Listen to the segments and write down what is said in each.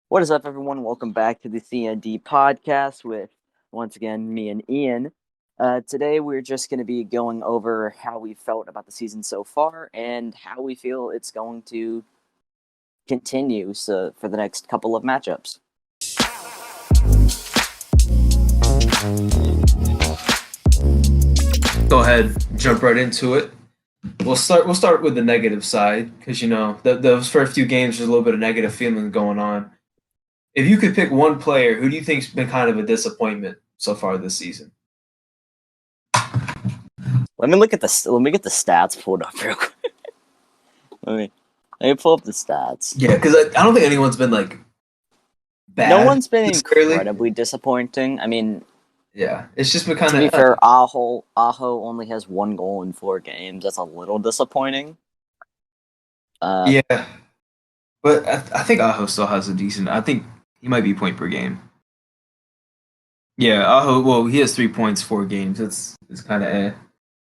What is up, everyone? Welcome back to the CND podcast with, once again, me and Ian. Today, we're just going to be going over how we felt about the season so far and how we feel it's going to continue for the next couple of matchups. Go ahead, jump right into it. We'll start with the negative side because those first few games there's a little bit of negative feeling going on. If you could pick one player, who do you think's been kind of a disappointment so far this season? Let me get the stats pulled up real quick. Let me pull up the stats. Yeah, because I don't think anyone's been like bad. No one's been necessarily. incredibly disappointing. I mean, Yeah, it's just been kind to be of fair, Aho only has 1 goal in 4 games. That's a little disappointing. yeah. But I think Aho still has a decent. I think he might be point per game. Yeah, Aho. Well, he has 3 points, 4 games. It's kind of eh.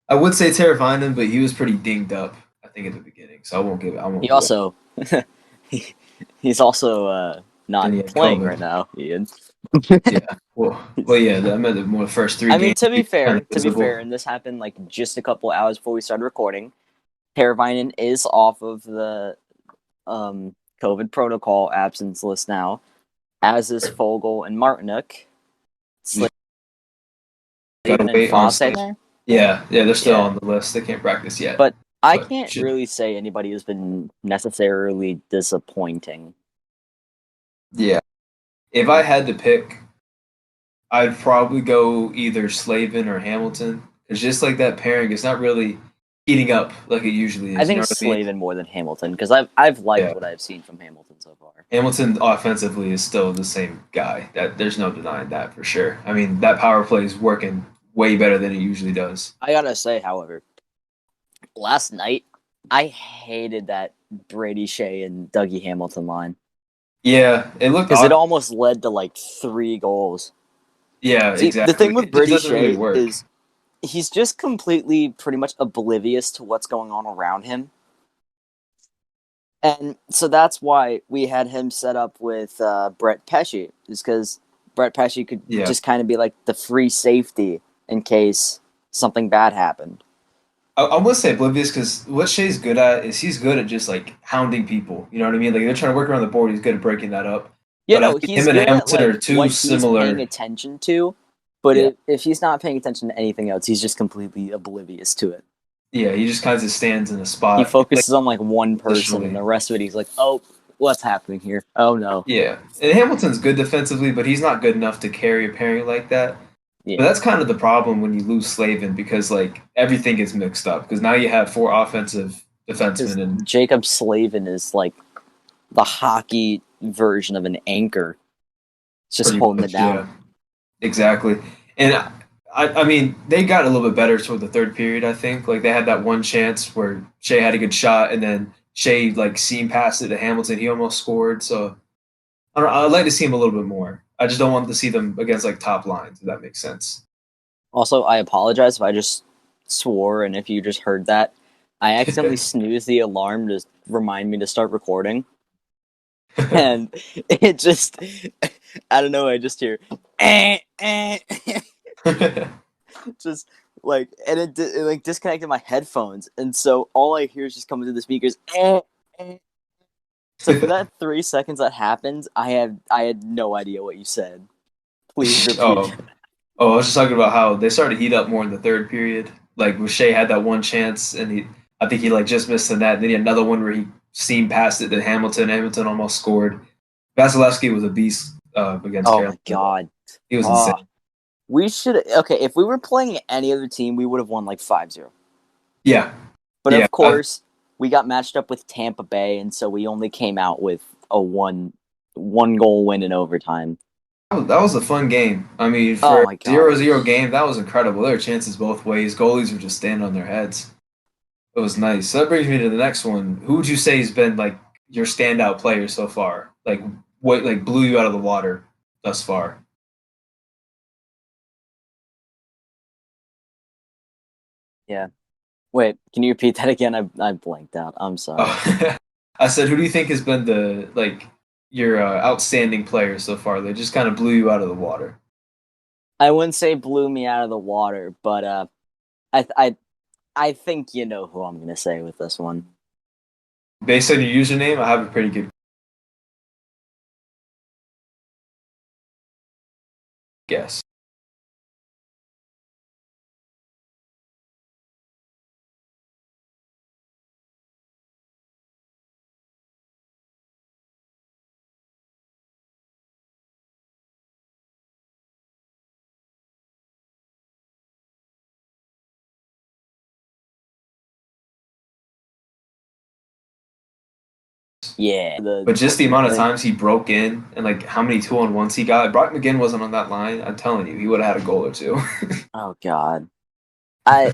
I would say Teravainen, but he was pretty dinged up, I think, at the beginning. So I won't give it. I won't He do that. also he's also Then not he had playing COVID. right now, Ian. Yeah. Well, yeah. I meant the more first three I mean, games. He was kind of to be visible. fair, and this happened like just a couple hours before we started recording. Teravainen is off of the COVID protocol absence list now, as is Fogel and Martinuk. Slavin Got to and wait on Fosse some. there. Yeah. They're still Yeah, on the list. They can't practice yet, but I but can't should. really say anybody has been necessarily disappointing. Yeah. If I had to pick, I'd probably go either Slavin or Hamilton. It's just like that pairing. It's not really heating up like it usually I is. You think know what I mean? Slavin more than Hamilton because I've liked Yeah. what I've seen from Hamilton so far. Hamilton offensively is still the same guy. That there's no denying that for sure. I mean, that power play is working way better than it usually does. I gotta say, however, last night I hated that Brady Shea and Dougie Hamilton line Yeah, it looked because it odd. almost led to like 3 goals. Yeah, See, the exactly. thing with It just Brady doesn't really Shea work. is he's just completely pretty much oblivious to what's going on around him. And so that's why we had him set up with Brett Pesci, is because Brett Pesci could Yeah, just kind of be like the free safety in case something bad happened. I would say oblivious because what Shea's good at is he's good at just like hounding people. You know what I mean? Like they're trying to work around the board. He's good at breaking that up. You But I know, think he's him and good at Hamilton like are too what he's paying similar. attention to, but Yeah, if he's not paying attention to anything else, he's just completely oblivious to it. yeah. He just kind of stands in a He spot, like focuses on like one person, and positionally. the rest of it, he's like, "Oh, what's happening here? Oh no, Yeah, and Hamilton's good defensively, but he's not good enough to carry a pairing like that. But yeah." that's kind of the problem when you lose Slavin because like everything gets mixed up because now you have four offensive Because defensemen and Jacob Slavin is like the hockey version of an anchor. It's just pretty holding it much down. yeah, exactly. And I mean they got a little bit better toward the third period. I think like they had that one chance where Shea had a good shot and then Shea like seamed past it to Hamilton. He almost scored. So I don't know, I'd like to see him a little bit more. I just don't want to see them against like top lines. If that makes sense. Also, I apologize if I just swore, and if you just heard that, I accidentally snoozed the alarm to remind me to start recording, and it just, I don't know, I just hear, just like, and it like disconnected my headphones, and so all I hear is just coming through the speakers. So for that 3 seconds that happened, I had no idea what you said. Please repeat. oh, I was just talking about how they started to heat up more in the third period. Like Shea had that one chance, and I think he like just missed the net. And then he had another one where he seamed past it to Hamilton. Hamilton almost scored. Vasilevsky was a beast against Oh my Carolina. god. He was insane. Oh, we should. Okay, if we were playing any other team, we would have won like 5-0. Yeah, But yeah. of course, we got matched up with Tampa Bay, and so we only came out with a one goal win in overtime. That was a fun game. I mean, Oh for my god. 0-0 game, that was incredible. There were chances both ways. Goalies were just standing on their heads. It was nice. So that brings me to the next one. Who would you say has been like your standout player so far? Like what like blew you out of the water thus far? Yeah. Wait, can you repeat that again? I blanked out. I'm sorry. Oh, I said, who do you think has been the like? your outstanding players so far. They just kind of blew you out of the water. I wouldn't say blew me out of the water, but I I I think you know who I'm gonna say with this one. Based on your username, I have a pretty good guess. Yeah, But just the amount of times he broke in and like how many 2-on-1s he got. If Brock McGinn wasn't on that line, I'm telling you, he would have had a goal or two. oh god, I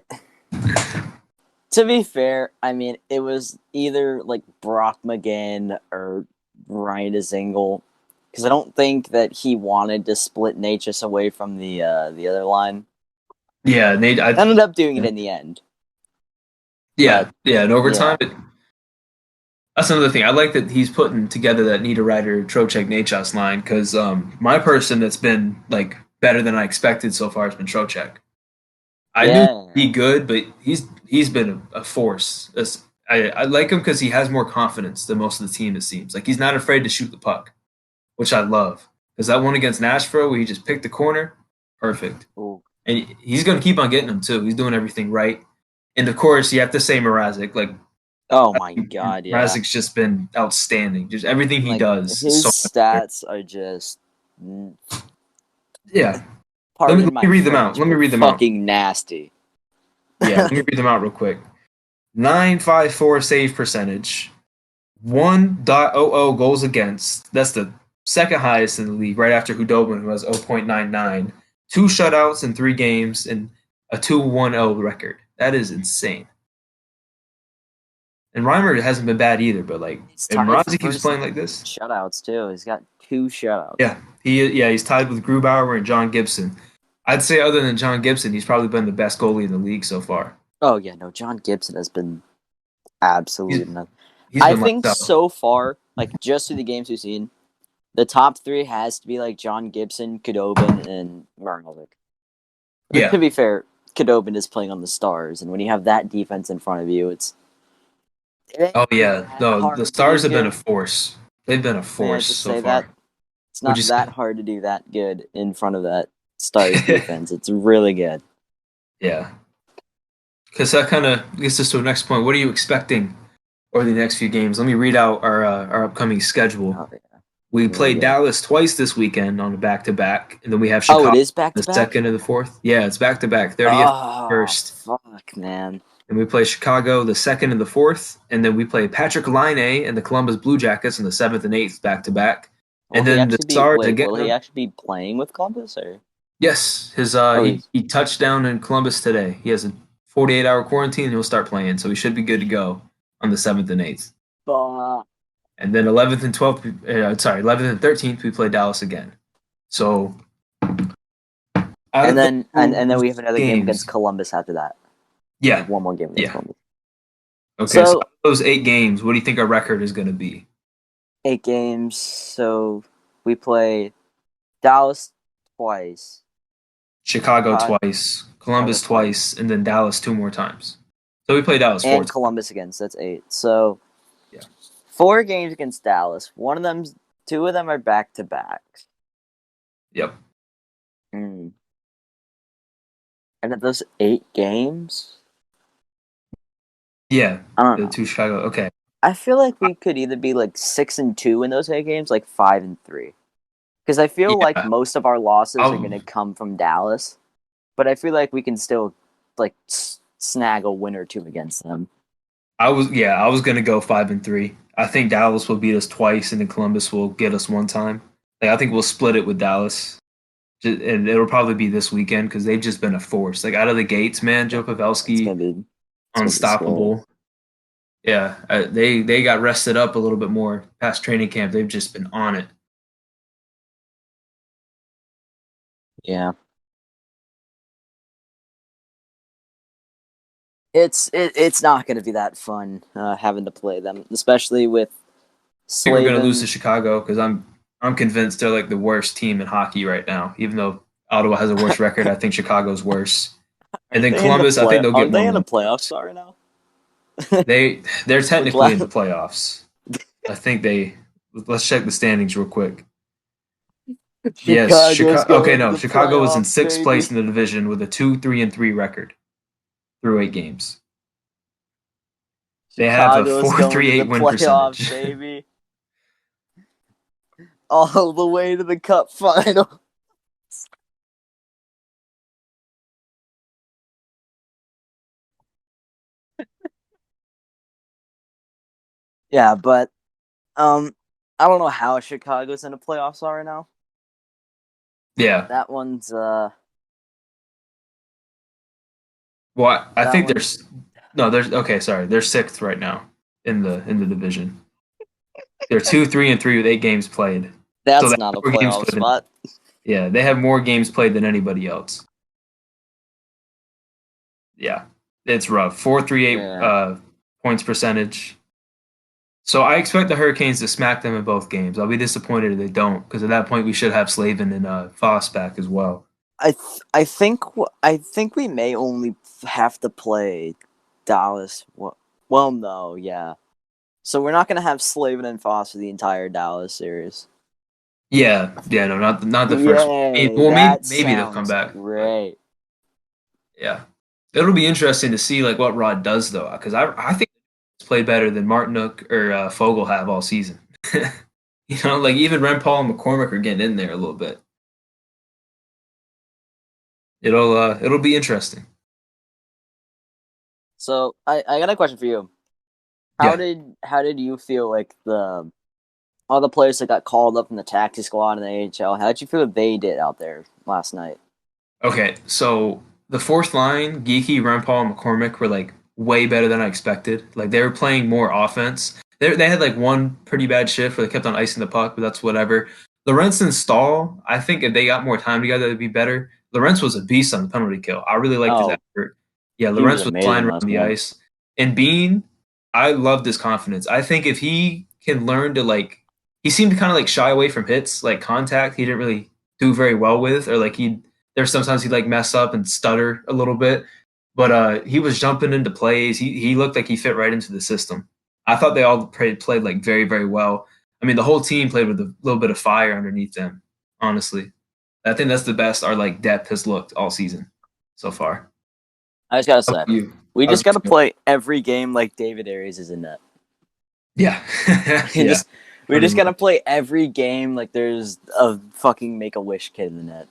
to be fair, I mean it was either like Brock McGinn or Ryan Dzingel because I don't think that he wanted to split Natchez away from the other line. Yeah, Nate. Ended up doing it in the end, but Yeah. In overtime, yeah, that's another thing. I like that he's putting together that Niederreiter, Trocheck, Nachos line because my person that's been like better than I expected so far has been Trocheck. I knew yeah. he'd be good, but he's been a force. I like him because he has more confidence than most of the team. It seems like he's not afraid to shoot the puck, which I love. Because that one against Nashville where he just picked the corner, perfect. Ooh. And he's going to keep on getting them too. He's doing everything right. And of course, you have to say Mrazek. Like Oh my god, yeah. Mrazek's just been outstanding. Just everything he Like does is his so much better. stats are just, Yeah. pardon Let me my read them out. French, Let me but read them out. fucking nasty. Yeah, let me read them out real quick. 954 save percentage, 1.00 goals against. That's the second highest in the league, right after Hudobin, who has 0.99. Two shutouts in 3 games, and a 2.10 record. That is insane. And Reimer hasn't been bad either, but like He's if tied for Mrazek keeps first playing in like this, shutouts too. He's got 2 shutouts. he's tied with Grubauer and John Gibson. I'd say other than John Gibson, he's probably been the best goalie in the league so far. Oh yeah, no, John Gibson has been He's absolute enough. he's I been lights think out. so far, like just through the games we've seen, the top three has to be like John Gibson, Kudobin, and Marnovic. But to Yeah. be fair, Kudobin is playing on the Stars, and when you have that defense in front of you, it ain't Oh yeah. that No, the hard to do Stars have been a good. force. They've been a May I force just so say that? far. It's Would you not say? that hard to do that good in front of that Stars defense. It's really good. Yeah. Because that kind of gets us to the next point. What are you expecting over the next few games? Let me read out our upcoming schedule. Oh yeah, We here we played go. Dallas twice this weekend on a back to back, and then we have Oh, it Chicago is back to the back. second and the fourth. Yeah, it's back to back, 30th Oh first. fuck, man. And we play Chicago the second and the fourth, and then we play Patrick Line and the Columbus Blue Jackets in the seventh and eighth back to back. Will And he then the actually be? Stars Wait, again. will he actually be playing with Columbus or? Yes, his Oh, he touched down in Columbus today. He has a 48-hour quarantine. He'll start playing, so he should be good to go on the seventh and eighth. uh, And then 11th and 12th, 11th and 13th, we play Dallas again. So out and of then those we have another game against games, Columbus after that. We yeah, have one more game against yeah. Columbus. Okay, so So out of those 8 games, what do you think our record is going to be? 8 games. So we play Dallas twice, Chicago Chicago, twice, Chicago Columbus twice, twice, and then Dallas 2 more times. So we play Dallas four and times. Columbus again. So that's 8. So Yeah. 4 games against Dallas. Two of them are back to backs. Yep. Mm. And at those 8 games, Yeah. I don't The know. two Chicago. Okay. I feel like we could either be like 6-2 in those 8 games, like 5-3. Because I feel like Yeah. most of our losses are I'll, going to come from Dallas, but I feel like we can still like snag a win or two against them. I was gonna go 5-3. I think Dallas will beat us twice, and then Columbus will get us one time. Like I think we'll split it with Dallas, and it'll probably be this weekend because they've just been a force. Like out of the gates, man. Joe It's Pavelski, gonna be scary. unstoppable. Yeah, they got rested up a little bit more past training camp. They've just been on it. Yeah, it's not gonna be that fun having to play them, especially with think we're gonna lose to Slavin. Chicago because I'm convinced they're like the worst team in hockey right now. Even though Ottawa has a worse record, I think Chicago's worse. And Aren't then they in the Columbus, I think play? they'll get Aren't more they in the wins. playoffs right now? They're Which technically in the last playoffs. I think they. Let's check the standings real quick. Yes, Chicago's Chicago. Okay, going to no, the Chicago was in playoffs, sixth place baby. in the division with a 2-3-3 record through 8 games. They have a Chicago's four going three to the eight win playoffs, percentage. baby. All the way to the cup final. Yeah, but um, I don't know how Chicago's in the playoffs are right now. Yeah. That one's Well, I that think one's there's no. There's okay. Sorry, they're sixth right now in the division. They're 2-3-3 with 8 games played. So they that's have not a more games playoff played than spot. yeah. They have more games played than anybody else. Yeah, it's rough. 4.38 Yeah, points percentage. So I expect the Hurricanes to smack them in both games. I'll be disappointed if they don't, because at that point we should have Slavin and Foss back as well. I think we may only have to play Dallas. Well, no, yeah. So we're not gonna have Slavin and Foss for the entire Dallas series. Yeah, yeah, no, not the first one. Yay, Well, that maybe they'll come sounds back, but great. yeah, it'll be interesting to see like what Rod does though, because I think he's played better than Martinook or Fogel have all season. You know, like even Ren Paul and McCormick are getting in there a little bit. It'll be interesting. So I got a question for you. Yeah. How did you feel like the all the players that got called up in the taxi squad in the AHL? How did you feel they did out there last night? Okay, so the fourth line, Geeky, Rempal, and McCormick were like way better than I expected. Like they were playing more offense. They had like one pretty bad shift where they kept on icing the puck, but that's whatever. Lorenz and Stahl, I think if they got more time together, it'd be better. Lorenz was a beast on the penalty kill. I really liked his Oh, effort. Yeah, he was Lorenz was flying amazing around last the game. ice. And Bean, I loved his confidence. I think if he can learn to like, he seemed to kind of like shy away from hits, like contact. He didn't really do very well with, or like there's sometimes he'd like mess up and stutter a little bit, but he was jumping into plays. He looked like he fit right into the system. I thought they all played like very very well. I mean, the whole team played with a little bit of fire underneath them. Honestly, I think that's the best our like depth has looked all season so far. I just gotta How say, about you? we How's just gotta yours going? play every game like David Aries is in net. Yeah, And yeah, just we pretty just gotta much. play every game like there's a fucking Make a Wish kid in the net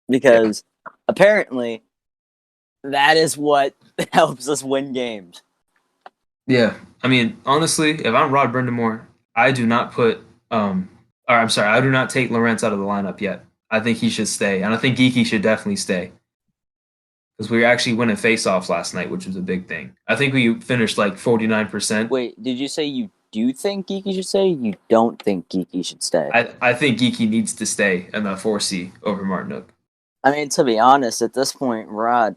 Yeah, because apparently that is what helps us win games. yeah. I mean, honestly, if I'm Rod Brindamore, I do not put or I'm sorry, I do not take Lawrence out of the lineup yet. I think he should stay, and I think Geeky should definitely stay because we were actually winning faceoffs last night, which was a big thing. I think we finished like 49%. Wait, did you say you do think Geeky should stay? You don't think Geeky should stay? I think Geeky needs to stay in the 4C over Martinook. I mean, to be honest, at this point, Rod,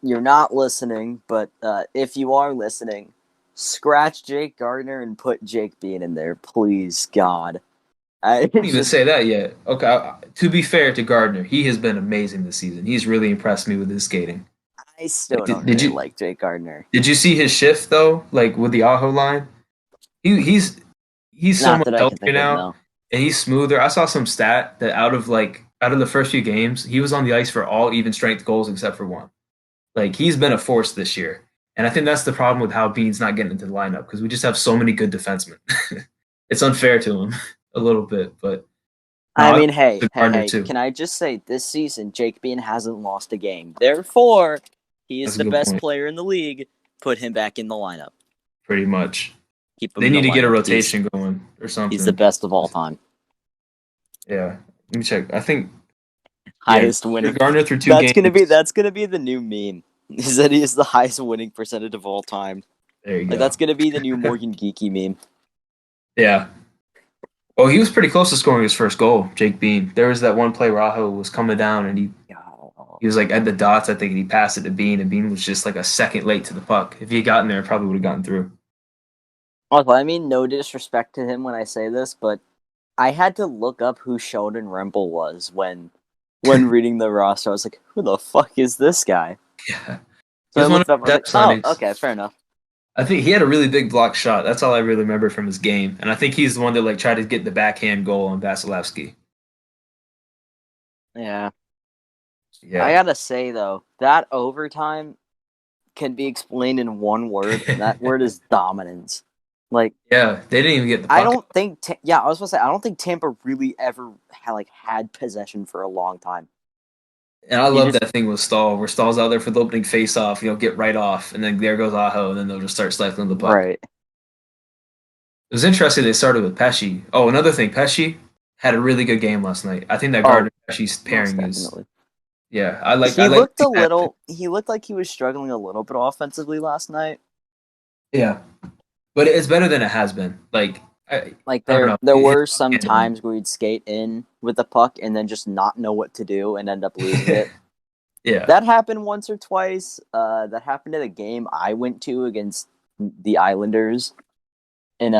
you're not listening, but if you are listening, scratch Jake Gardner and put Jake Bean in there, please, God. I I wouldn't even just, say that yet. Okay, to be fair to Gardner, he has been amazing this season. He's really impressed me with his skating. I still don't Did really you like Jake Gardner. did you see his shift though? Like with the Aho line, he he's he's so Not much that I can healthier think of, now, no. and he's smoother. I saw some stat that out of the first few games, he was on the ice for all even strength goals except for one. Like he's been a force this year, and I think that's the problem with how Bean's not getting into the lineup because we just have so many good defensemen. It's unfair to him a little bit, but no, I I mean, the Gardner too. can I just say this season, Jake Bean hasn't lost a game. Therefore, he is That's a the good best point. player in the league. Put him back in the lineup. Pretty much, Keep him they in the need to get a lineup. rotation going or He's the something. best of all time. Yeah, let me check. I think yeah, Highest winning. Gardner through 2 games. That's gonna be the new meme. Is that he is the highest winning percentage of all time. There you Like go. that's gonna be the new Morgan Geeky meme. Yeah. Well, he was pretty close to scoring his first goal, Jake Bean. There was that one play Rajo was coming down and he was like at the dots, I think, and he passed it to Bean, and Bean was just like a second late to the puck. If he had gotten there, it probably would have gotten through. Also, I mean no disrespect to him when I say this, but I had to look up who Sheldon Remple was when reading the roster. I was like, who the fuck is this guy? Yeah. He So I was one of looked up. I our was depth like, oh, signings. okay, fair enough. I think he had a really big block shot. That's all I really remember from his game. And I think he's the one that like tried to get the backhand goal on Vasilevsky. Yeah, I Yeah. gotta say though, that overtime can be explained in one word, and that word is dominance. Like, Yeah. They didn't even get the I puck. don't think. Yeah, I was supposed to say I don't think Tampa really ever had possession for a long time. And I You love just that thing with Stahl, where Stahl's out there for the opening face off, get right off, and then there goes Aho, and then they'll just start stifling the puck. right. It was interesting they started with Pesci. Oh, another thing, Pesci had a really good game last night. I think that Oh, Gardner Pesci's most pairing is definitely. yeah, I He like looked seeing a that. little. He looked like he was struggling a little bit offensively last night. Yeah. But it's better than it has been. Like Like I don't know. there His were some handling. times where he'd skate in with the puck and then just not know what to do and end up losing it. Yeah. That happened once or twice. That happened at a game I went to against the Islanders in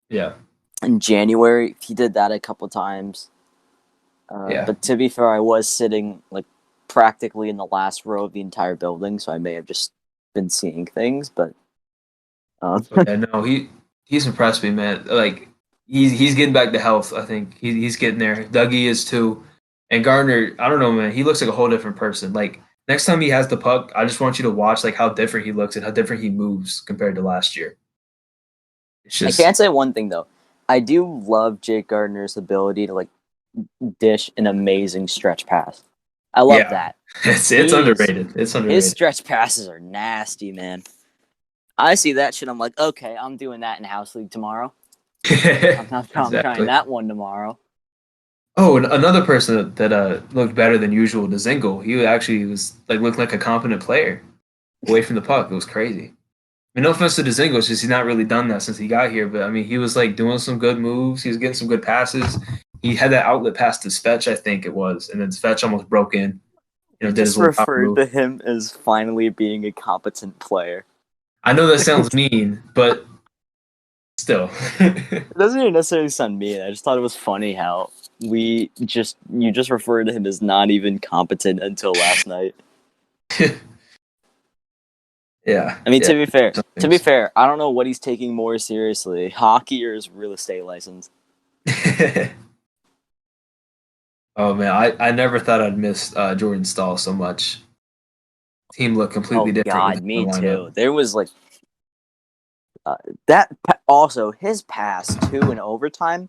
Yeah. in January. He did that a couple times. Yeah. But to be fair, I was sitting like practically in the last row of the entire building, so I may have just been seeing things. But But yeah, no, he's impressed me, man. Like he's getting back to health. I think he's getting there. Dougie is too, and Gardner. I don't know, man. He looks like a whole different person. Like next time he has the puck, I just want you to watch like how different he looks and how different he moves compared to last year. It's I just can't say one thing though. I do love Jake Gardner's ability to like dish an amazing stretch pass. I love yeah, that. it's He's underrated. It's his underrated. stretch passes are nasty, man. I see that shit. I'm like, okay, I'm doing that in house league tomorrow. I'm trying exactly. that one tomorrow. Oh, and another person that looked better than usual, Dzingel. He actually was like looked like a competent player away from the puck. It was crazy. I mean, no offense to Dzingel, it's just he's not really done that since he got here. But I mean, he was like doing some good moves. He was getting some good passes. He had that outlet pass to Svech, I think it was, and then Svech almost broke in. You Did his just little power referred move. to him as finally being a competent player. I know that sounds mean, but still. It doesn't even necessarily sound mean. I just thought it was funny how you just referred to him as not even competent until last night. yeah, I mean, yeah. Some to be things. fair, I don't know what he's taking more seriously, hockey or his real estate license. oh man, I never thought I'd miss Jordan Stahl so much. Team looked completely Oh different with God, him in me the lineup. too. There was like uh, also his pass too in overtime.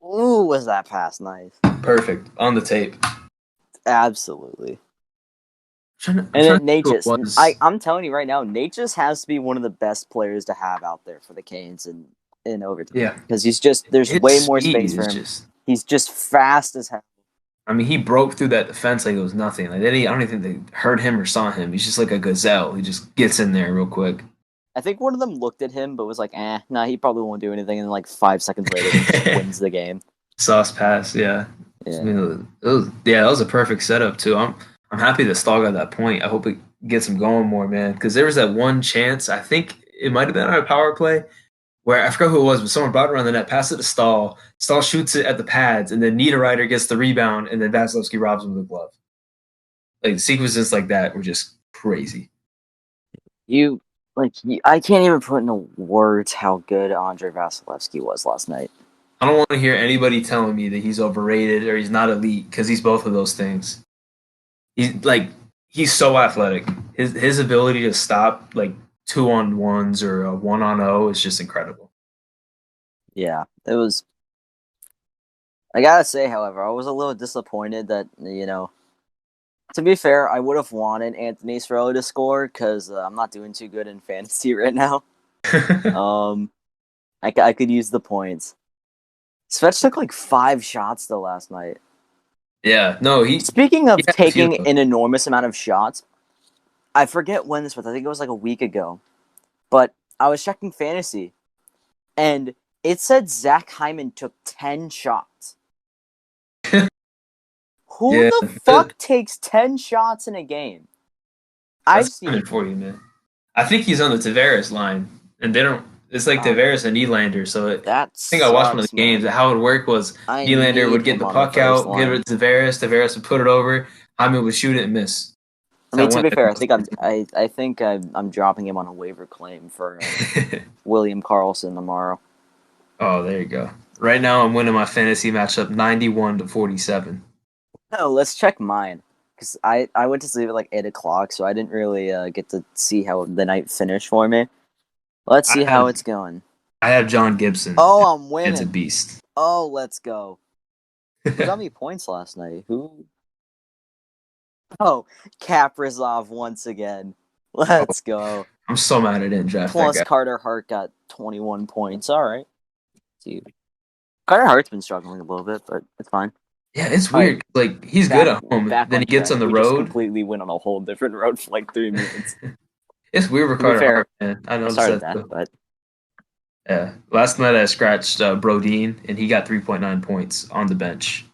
Ooh, was that pass nice? Perfect on the tape. Absolutely. I'm And trying then to think who it Natchez, was. I'm telling you right now, Natchez has to be one of the best players to have out there for the Canes in overtime Yeah, because he's just there's his way more speed space for is him. just. He's just fast as hell. I mean, he broke through that defense like it was nothing. Like I don't even think they heard him or saw him. He's just like a gazelle. He just gets in there real quick. I think one of them looked at him but was like, nah, he probably won't do anything. And then like 5 seconds later, he just wins the game. Sauce pass, yeah. I Yeah. mean, yeah, that was a perfect setup too. I'm happy that Stahl got that point. I hope it gets him going more, man. Because there was that one chance. I think it might have been on a power play where I forgot who it was, but someone brought it around the net, passed it to Stahl. Stahl shoots it at the pads, and then Niederreiter gets the rebound, and then Vasilevsky robs him with a glove. Like sequences like that were just crazy. You I can't even put into words how good Andre Vasilevsky was last night. I don't want to hear anybody telling me that he's overrated or he's not elite because he's both of those things. He's like he's so athletic. His ability to stop like 2-on-1s or a 1-on-0 is just incredible. Yeah, it was. I gotta say, however, I was a little disappointed that to be fair, I would have wanted Anthony Cirelli to score because I'm not doing too good in fantasy right now. Um, I could use the points. Svech took like 5 shots though last night. yeah, no, Speaking he of had a few of taking those. an enormous amount of shots, I forget when this was. I think it was like a week ago. But I was checking fantasy, and it said Zach Hyman took 10 shots. Who yeah, the fuck takes 10 shots in a game? I've that's seen coming for you, man. I think he's on the Tavares line, and they don't. It's like Oh, Tavares and Nylander. So I that think I watched one of sucks, the games. man. How it would work was I Nylander need would get him the on the puck first out, give line. it to Tavares. Tavares would put it over. Jaime would shoot it and miss. I That mean, to one. be fair, I think I'm dropping him on a waiver claim for William Karlsson tomorrow. Oh, there you go. Right now, I'm winning my fantasy matchup 91-47. No, let's check mine because I went to sleep at like 8 o'clock, so I didn't really get to see how the night finished for me. Let's I see how have it's going. I have John Gibson. Oh, I'm It's a winning. beast. Oh, let's go. Who got me points last night? Who? Oh, Kaprizov once again. Oh, Let's go. I'm so mad I didn't draft that Plus guy. Carter Hart got 21 points. All right. Dude. Carter Hart's been struggling a little bit, but it's fine. Yeah, it's All right, weird. Like he's good back at home. back Then on he gets track. on the We just road. completely went on a whole different road for like 3 minutes. It's weird with To be Carter fair, Hart, man. I I noticed started that that, too. but Yeah. Last night I scratched Brodeen and he got 3.9 points on the bench.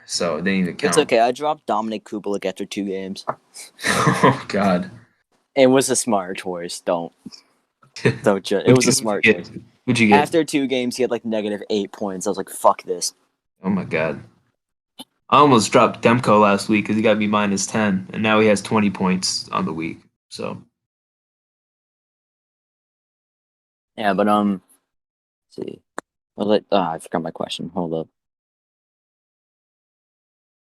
So it didn't even it's count. okay. I dropped Dominic Kubalik after 2 games. Oh God. It was a smart choice. Don't judge. It was a Who'd you smart get? choice. Who'd you get? After 2 games, he had like -8 points. I was like, "Fuck this." Oh my God. I almost dropped Demko last week because he got me -10, and now he has 20 points on the week. So Yeah, but let's see. I forgot my question. Hold up.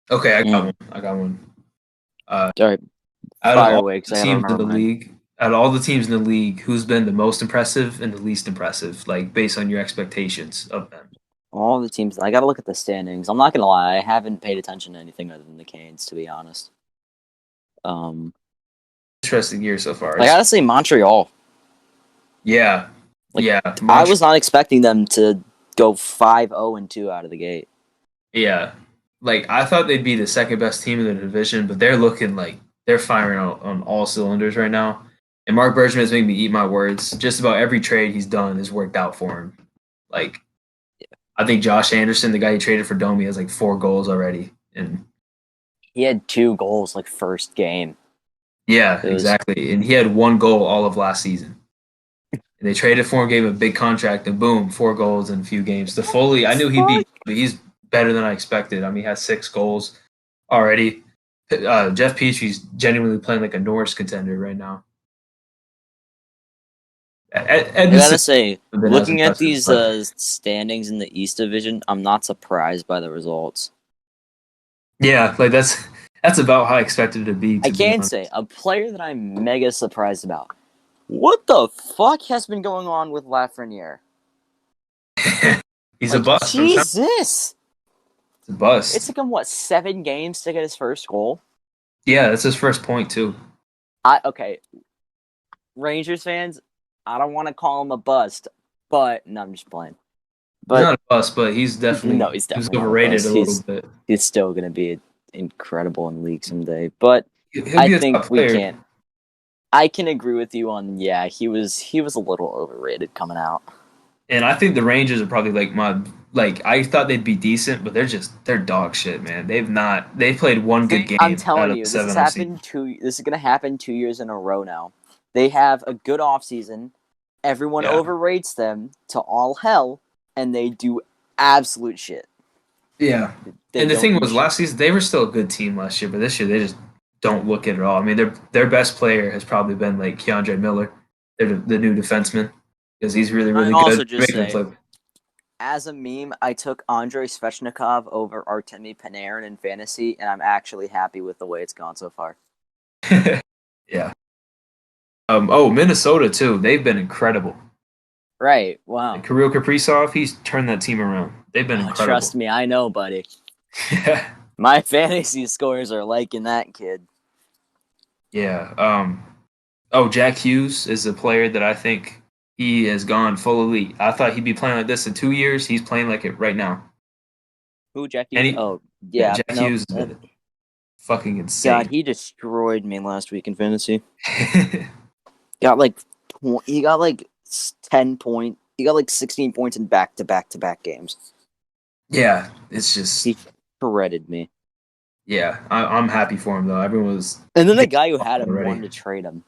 okay, I got Mm. one. I got one. Uh, All right, out of fire all away because the I gotta teams in remember the mine. league, out of all the teams in the league, who's been the most impressive and the least impressive, like based on your expectations of them? All the teams. I gotta look at the standings. I'm not gonna lie. I haven't paid attention to anything other than the Canes, to be honest. Um, Interesting year so far. I gotta say Montreal. Yeah, Like yeah, I Montreal. was not expecting them to go 5-0-2 out of the gate. Yeah, like I thought they'd be the second best team in the division, but they're looking like they're firing on all cylinders right now. And Mark Bergman is making me eat my words. Just about every trade he's done has worked out for him. Like I think Josh Anderson, the guy he traded for Domi, has like 4 goals already. And He had 2 goals like first game. yeah, It was exactly. And he had 1 goal all of last season. And they traded for him, gave him a big contract, and boom, 4 goals in a few games. The Foley, I knew he'd be, fuck. but he's better than I expected. I mean, he has 6 goals already. Jeff Petry's genuinely playing like a Norris contender right now. I gotta Edmondson say, has been as looking at impressive, these but standings in the East Division, I'm not surprised by the results. yeah, like that's about how I expected it to be. I To be can say a player that I'm mega surprised about. What the fuck has been going on with Lafreniere? honest, he's a Like bust. Jesus! It's a It bust. took him what 7 games to get his first goal. Yeah, that's his first point too. Okay, Rangers fans, I don't want to call him a bust, but no, I'm just playing. He's But not a bust, but no, he's he was definitely not a overrated bust. a little bit. He's still gonna be incredible in league someday. But He'll I be a think top we player. can't. I can agree with you on he was a little overrated coming out. And I think the Rangers are probably like my like I thought they'd be decent, but they're dog shit, man. They played one good I'm game out telling of you, the this has seven I've seen. happened this is gonna happen 2 years in a row now. They have a good offseason. Everyone Yeah. overrates them to all hell, and they do absolute shit. Yeah. They And the don't thing do was shit. last season they were still a good team last year, but this year they just don't look it at all. I mean their best player has probably been like Keandre Miller, the new defenseman, because he's really, I really good. also They're just making him say, play. as a meme, I took Andrei Svechnikov over Artemi Panarin in fantasy, and I'm actually happy with the way it's gone so far. Yeah. Minnesota too. They've been incredible. Right. Wow. Like Kirill Kaprizov, he's turned that team around. They've been Oh, incredible. trust me, I know, buddy. Yeah. My fantasy scores are liking that kid. Yeah. Jack Hughes is a player that I think he has gone full elite. I thought he'd be playing like this in 2 years. He's playing like it right now. Who, Jack And Hughes? Oh, yeah, yeah. Jack No. Hughes has been fucking God, insane. he destroyed me last week in fantasy. Got like, he got like 10 point. He got like 16 points in back-to-back-to-back games. Yeah, it's just He shredded me. yeah. I'm happy for him though. Everyone was And then the guy who had him already. wanted to trade him.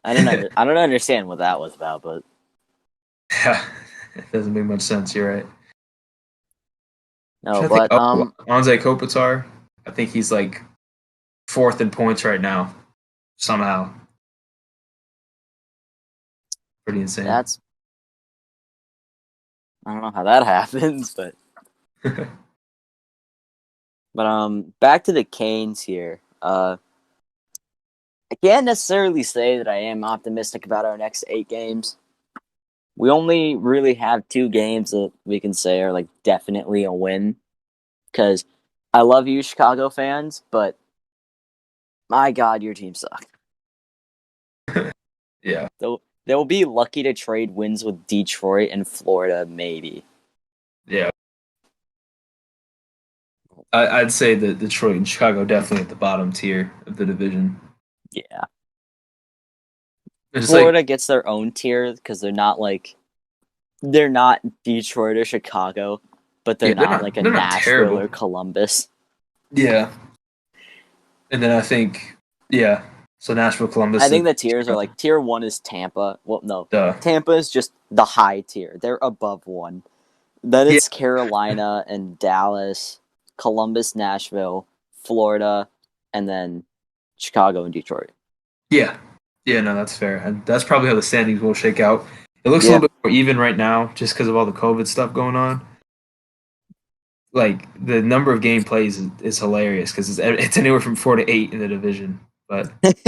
I don't understand what that was about, but Yeah, it doesn't make much sense. You're right. No, trying to think. but Oh, Anze Kopitar. I think he's like fourth in points right now. Somehow, pretty insane. that's I don't know how that happens, but back to the Canes here. I can't necessarily say that I am optimistic about our next 8 games. We only really have 2 games that we can say are like definitely a win. Because I love you, Chicago fans, but my God, your team sucks. Yeah, They'll be lucky to trade wins with Detroit and Florida, maybe. yeah. I'd say that Detroit and Chicago definitely at the bottom tier of the division. Yeah. It's just like Florida gets their own tier because they're not Detroit or Chicago, but they're yeah, not like a they're not Nashville terrible. or Columbus. Yeah, and then I think yeah. So Nashville, I Columbus, think and the tiers are like tier 1 is Tampa. Well, no, duh. Tampa is just the high tier. They're above 1. Then Yeah, it's Carolina and Dallas, Columbus, Nashville, Florida, and then Chicago and Detroit. yeah, yeah. No, that's fair. And that's probably how the standings will shake out. It looks a Yeah. little bit more even right now, just because of all the COVID stuff going on. Like the number of game plays is hilarious because it's anywhere from 4 to 8 in the division. But It's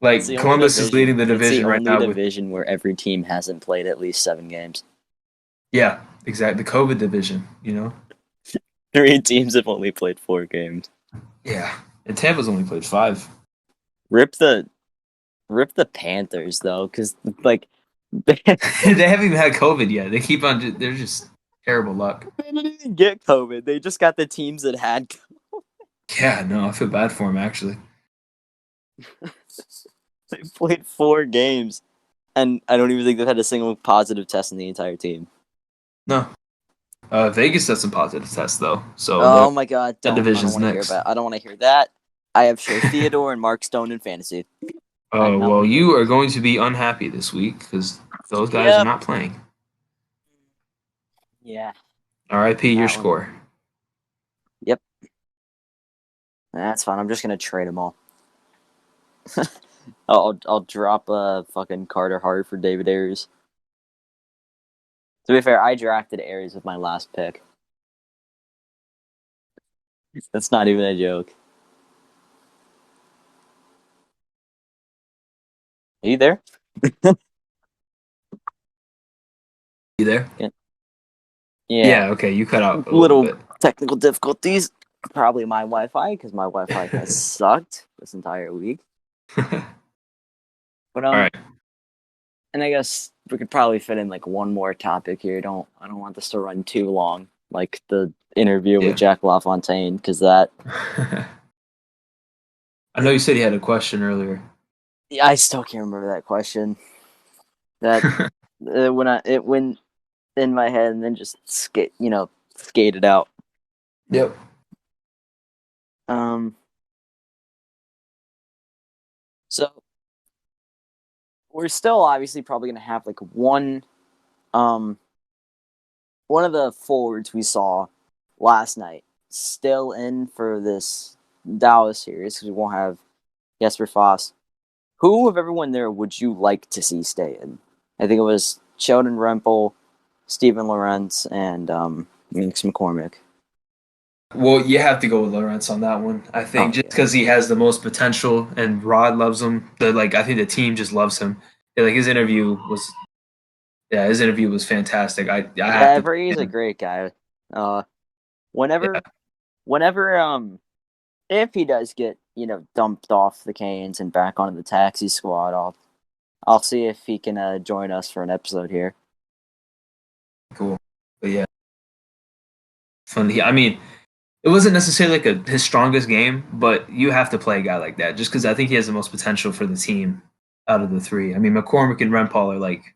like the only Columbus is leading division. the It's the division right only now with division where every team hasn't played at least 7 games. yeah, exactly the COVID division. You know, 3 teams have only played 4 games. yeah, and Tampa's only played 5. Rip the Rip the Panthers though, because like they They haven't even had COVID yet. They keep on. They're just terrible luck. didn't even get COVID. They just got the teams that had. Yeah, no, I feel bad for him actually. They played 4 games, and I don't even think they've had a single positive test in the entire team. No, Vegas does some positive tests though, so Oh my God! that I don't division's want to hear next. about. I don't want to hear that. I have Shea Theodore and Mark Stone in fantasy. I do Oh not well, want to hear you this. are going to be unhappy this week because those guys are Yep. not playing. Yeah. R.I.P. Your That one. score. Yep. That's fine. I'm just gonna trade them all. I'll drop fucking Carter Hart for David Ayers. To be fair, I drafted Ayers with my last pick. That's not even a joke. Are you there? You there? Yeah. Yeah. Yeah. Okay, you cut out a little Little bit. technical difficulties. Probably my Wi-Fi because my Wi-Fi has sucked this entire week. All But right. and I guess we could probably fit in like one more topic here. I don't want this to run too long, like the interview with Yeah. Jack LaFontaine, because that I know you said you had a question earlier. yeah, I still can't remember that question. That when it went in my head and then just skated out. Yep. Um, so we're still obviously probably gonna have like um one of the forwards we saw last night still in for this Dallas series because we won't have Jesper Foss. Who of everyone there would you like to see stay in? I think it was Sheldon Rempel, Steven Lorentz, and Minx McCormick. Well, you have to go with Lawrence on that one. I think Oh just yeah, because he has the most potential and Rod loves him. I think the team just loves him. Yeah, like his interview was fantastic. I have yeah. to Brady's pick a him. great guy. Uh, Yeah. whenever, whenever, if he does get dumped off the Canes and back onto the taxi squad, I'll see if he can join us for an episode here. Cool. But yeah, fun. I mean, it wasn't necessarily like his strongest game, but you have to play a guy like that just because I think he has the most potential for the team out of the three. I mean, McCormick and Rempal are like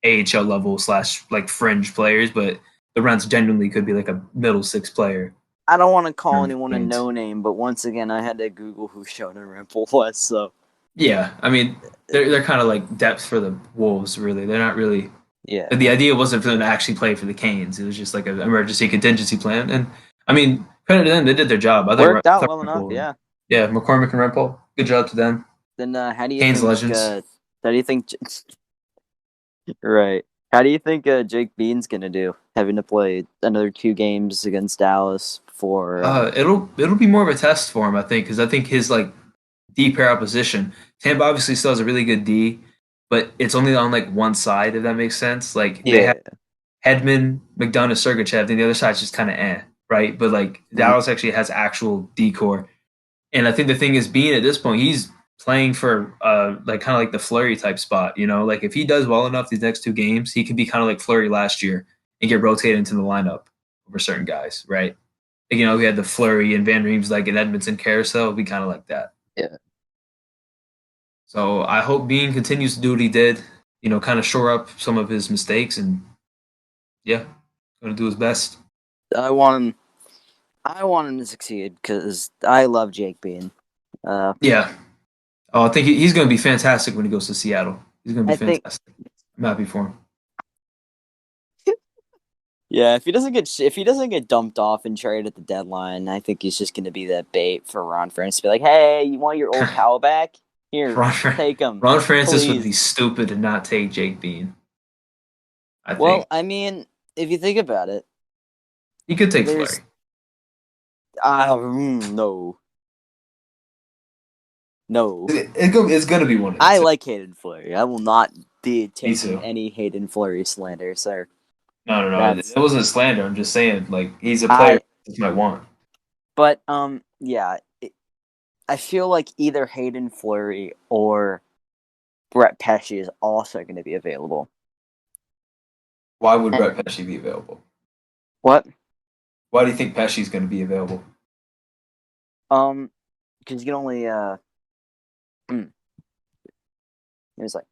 AHL level slash like fringe players, but the Rents genuinely could be like a middle six player. I don't want to call For anyone a Canes. no name, but once again, I had to Google who Sheldon Rempel was. So Yeah, I mean they're kind of like depth for the Wolves. Really, they're not really. Yeah. But the idea wasn't for them to actually play for the Canes. It was just like an emergency contingency plan. And I mean, credit to them, they did their job. Worked I out thought well enough, yeah. yeah, McCormick and Rempel, good job to them. Then Canes legends. how do you think right. How do you think Jake Bean's gonna do? Having to play another 2 games against Dallas for It'll be more of a test for him, I think, because I think his like D pair opposition. Tampa obviously still has a really good D, but it's only on like one side, if that makes sense. Like they have yeah. Hedman, McDonough, Sergachev, and the other side's just kind of right? But like Mhm. Dallas actually has actual D core. And I think the thing is, being at this point, he's playing for like kind of like the Flurry type spot. You know, like if he does well enough these next 2 games, he could be kind of like Flurry last year and get rotated into the lineup over certain guys, right? Like, you know, we had the Flurry and Van Reems like in Edmonton carousel. It'd be kind of like that. Yeah. So I hope Bean continues to do what he did. You know, kind of shore up some of his mistakes, and yeah, going to do his best. I want him I want him to succeed because I love Jake Bean. Uh Yeah. Oh, I think he's going to be fantastic when he goes to Seattle. He's going to I be think fantastic. I'm happy for him. yeah, if he doesn't get dumped off and traded at the deadline, I think he's just gonna be that bait for Ron Francis to be like, hey, you want your old pal back? Here, Ron, take him. Ron Francis would be Please. stupid to not take Jake Bean. I Well, think I mean, if you think about it, he could take there's Flurry. no. No. It's going to be one of the I two. like Hayden Fleury. I will not be Me taking too. any Hayden Fleury slander, sir. No, no, no. It That's wasn't a slander. I'm just saying, like, he's a player I you might want. but yeah, I feel like either Hayden Fleury or Brett Pesce is also going to be available. Why would And, Brett Pesci be available? what? Why do you think Pesci's going to be available? Because you can only it was like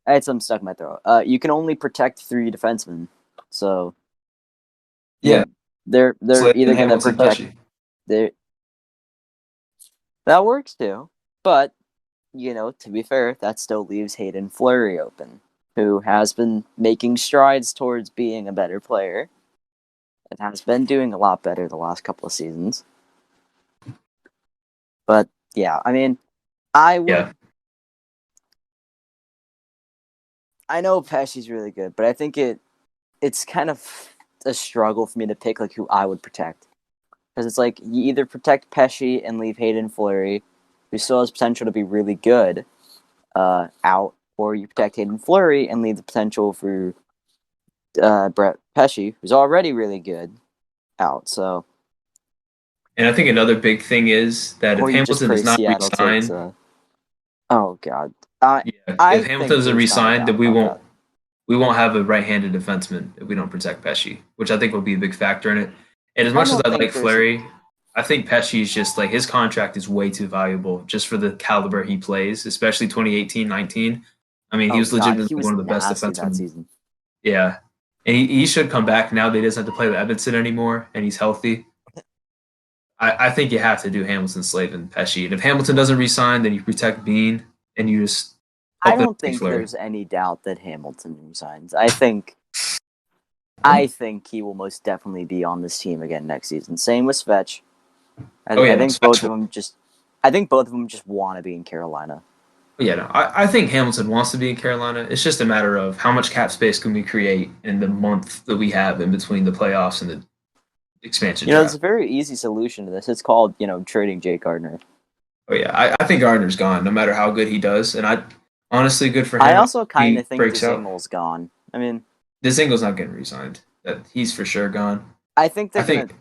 I had something stuck in my throat. You can only protect 3 defensemen, so Yeah, you they're Slavin, either going to Hamilton, protect Pesci. their that works too, but to be fair, that still leaves Hayden Fleury open, who has been making strides towards being a better player and has been doing a lot better the last couple of seasons. But yeah, I mean, I Yeah, would. I know Pesci's really good, but I think it's kind of a struggle for me to pick like who I would protect because it's like you either protect Pesci and leave Hayden Fleury, who still has potential to be really good, out, or you protect Hayden Fleury and leave the potential for Brett Pesci, who's already really good, out. So, and I think another big thing is that if or you just Hamilton pray does not Seattle takes. resign, Oh God, I yeah, if I Hamilton think doesn't there's not a resign, doubt then about that. we won't have a right-handed defenseman if we don't protect Pesci, which I think will be a big factor in it. And as I much as don't I think like there's. Fleury, I think Pesci is just like his contract is way too valuable just for the caliber he plays, especially 2018-19. I mean, he Oh was God, he legitimately was one of the best nasty that defensemen. season. Yeah. And he should come back now that he doesn't have to play with Edmonton anymore and he's healthy. I think you have to do Hamilton, Slave, and Pesci. And if Hamilton doesn't resign, then you protect Bean and you just I hope that don't take think Fleury. there's any doubt that Hamilton resigns. I think he will most definitely be on this team again next season. Same with Svech. Oh I yeah, no, think both of special. them just. I think both of them just want to be in Carolina. Yeah, no, I think Hamilton wants to be in Carolina. It's just a matter of how much cap space can we create in the month that we have in between the playoffs and the expansion There's draft. a very easy solution to this. It's called trading Jake Gardner. Oh yeah, I think Gardner's gone, no matter how good he does, and I honestly good for I him. also kind He of think breaks out. Dzingle's gone. I mean, Dzingle's not getting resigned. That he's for sure gone. I think I they're gonna. think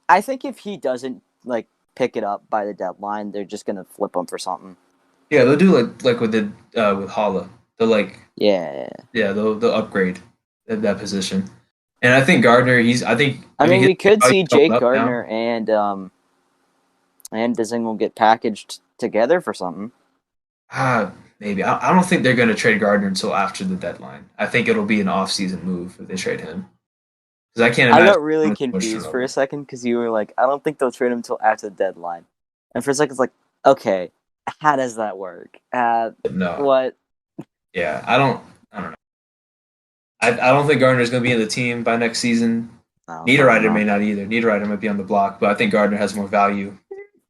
I think if he doesn't pick it up by the deadline, they're just gonna flip him for something. yeah, they'll do like with the with Holla. They'll like Yeah. yeah they'll upgrade that position. And I think Gardner, I I mean mean, his we could value's see going Jake up now. Gardner and Dzingel get packaged together for something. Maybe. I don't think they're going to trade Gardner until after the deadline. I think it'll be an off-season move if they trade him. Because I can't I imagine got really too much confused for a turnover. second because you were like, I don't think they'll trade him until after the deadline. And for a second, it's like, okay, how does that work? No. What? Yeah. I don't know. I don't think Gardner's going to be in the team by next season. No, probably Niederreiter may not. not either. Niederreiter might be on the block, but I think Gardner has more value.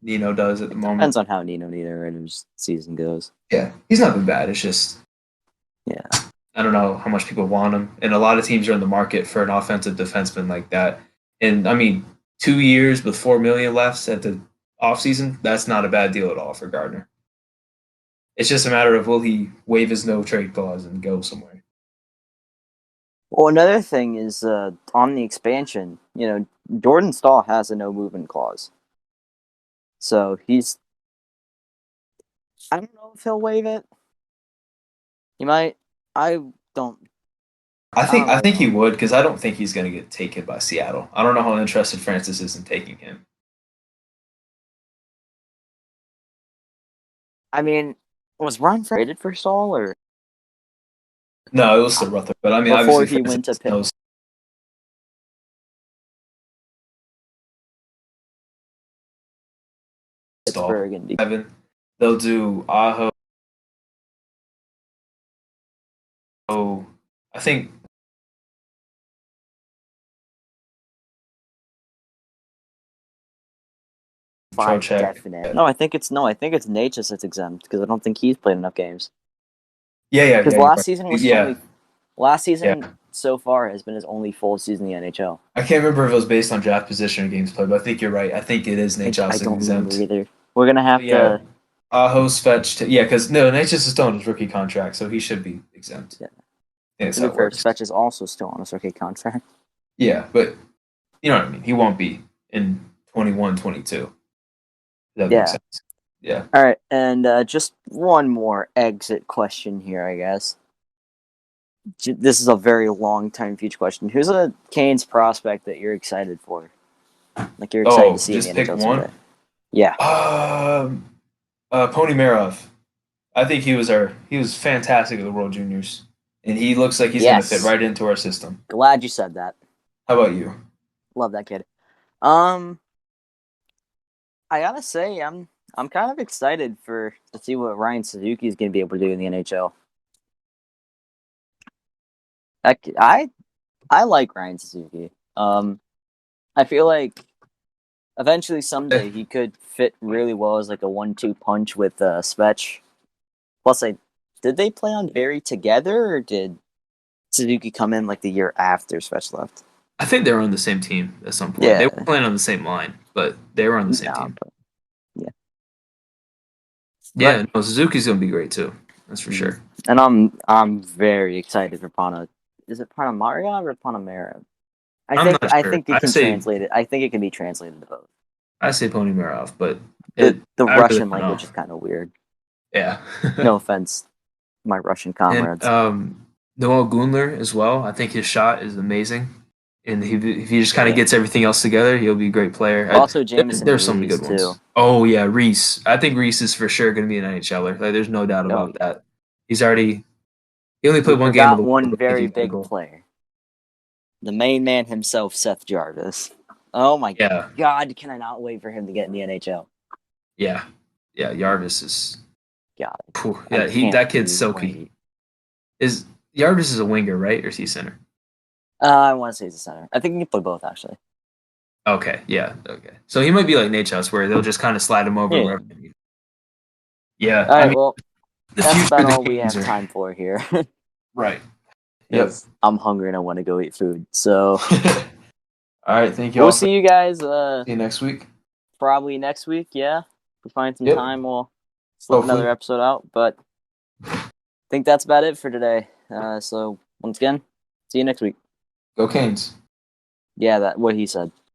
Nino does at the It moment. depends on how Nino Niederreiter's season goes. Yeah, he's not been bad. It's just Yeah. I don't know how much people want him, and a lot of teams are in the market for an offensive defenseman like that. And I mean, 2 years with 4 million left at the offseason, that's not a bad deal at all for Gardner. It's just a matter of will he waive his no trade clause and go somewhere. Well, another thing is on the expansion, Jordan Stahl has a no movement clause. So I don't know if he'll waive it. He might. I don't. I don't I really think he know. would because I don't think he's going to get taken by Seattle. I don't know how interested Francis is in taking him. I mean, was Ron traded for Stahl or No, it was still Rutherford, but I mean, before obviously he Francis went to knows Stahl. Pittsburgh and Evan, they'll do Aho. I think five Trocheck. definite? No, I think it's Natchez that's exempt because I don't think he's played enough games. Because You're right. Yeah, last yeah. season so far has been his only full season in the NHL. I can't remember if it was based on draft position or games played, but I think you're right. I think it is Nate I Johnson don't remember exempt. either. We're gonna But have yeah, to. Aho's fetched. Yeah, because no, Nate just is still on his rookie contract, so he should be exempt. Yeah, I think that's to how be it fair, works. Spetch is also still on his rookie contract. Yeah, but you know what I mean. He won't be in 21, 22. That makes Yeah. sense. Yeah. All right, and just one more exit question here, I guess. This is a very long time future question. Who's a Canes prospect that you're excited for? Like you're excited to Oh, see in the just pick NHL one. someday? Yeah. Um, Pony Marov. I think he was fantastic at the World Juniors, and he looks like he's going to fit Yes. right into our system. Glad you said that. How about you? Love that kid. Um, I gotta say, I'm kind of excited to see what Ryan Suzuki is going to be able to do in the NHL. I like Ryan Suzuki. I feel like eventually Eh, someday he could fit really well as like a 1-2 punch with Svech. Plus, did they play on Barry together or did Suzuki come in like the year after Svech left? I think they were on the same team at some point. They were Yeah, playing on the same line, but they were on the same no, team. but yeah, but Yeah, no, Suzuki's going to be great too. That's for mhm. sure. And I'm very excited for Pana. Is it Panamaria or Panamera? I'm not I sure. think it can translate it. I think it can be translated to both. I say Pony Marov, but The I really Russian don't know. language is kind of weird. Yeah. No offense, my Russian And comrades. Noel Gunler as well. I think his shot is amazing, and if he just kind of Yeah. gets everything else together, he'll be a great player. Also, Jameson There's so many Ruiz good too. ones. Oh yeah, Reese. I think Reese is for sure going to be an NHLer. Like, there's no doubt Oh about yeah. that. He only We played one game of forgot the World, one but I think very he got a big goal. player, the main man himself, Seth Jarvis. Oh my Yeah, God, can I not wait for him to get in the NHL? yeah, yeah. Jarvis is. God, I Yeah, can't that kid's silky. wait. Is Jarvis is a winger, right, or is he center? I want to say he's a center. I think he can play both actually. Okay, yeah, okay. So he might be like Nate House, where they'll just kind of slide him over Yeah. wherever they need. Yeah, All I right. mean, Well, the that's future about of the all we Canes have are time for here. right. Yep. Because I'm hungry and I want to go eat food. So All right. Thank you we'll all for see you guys see you next week. probably next week. Yeah, if we find some Yep. time, we'll slip another Hopefully. episode out. But I think that's about it for today. So once again, see you next week. Go Canes. Yeah, that what he said.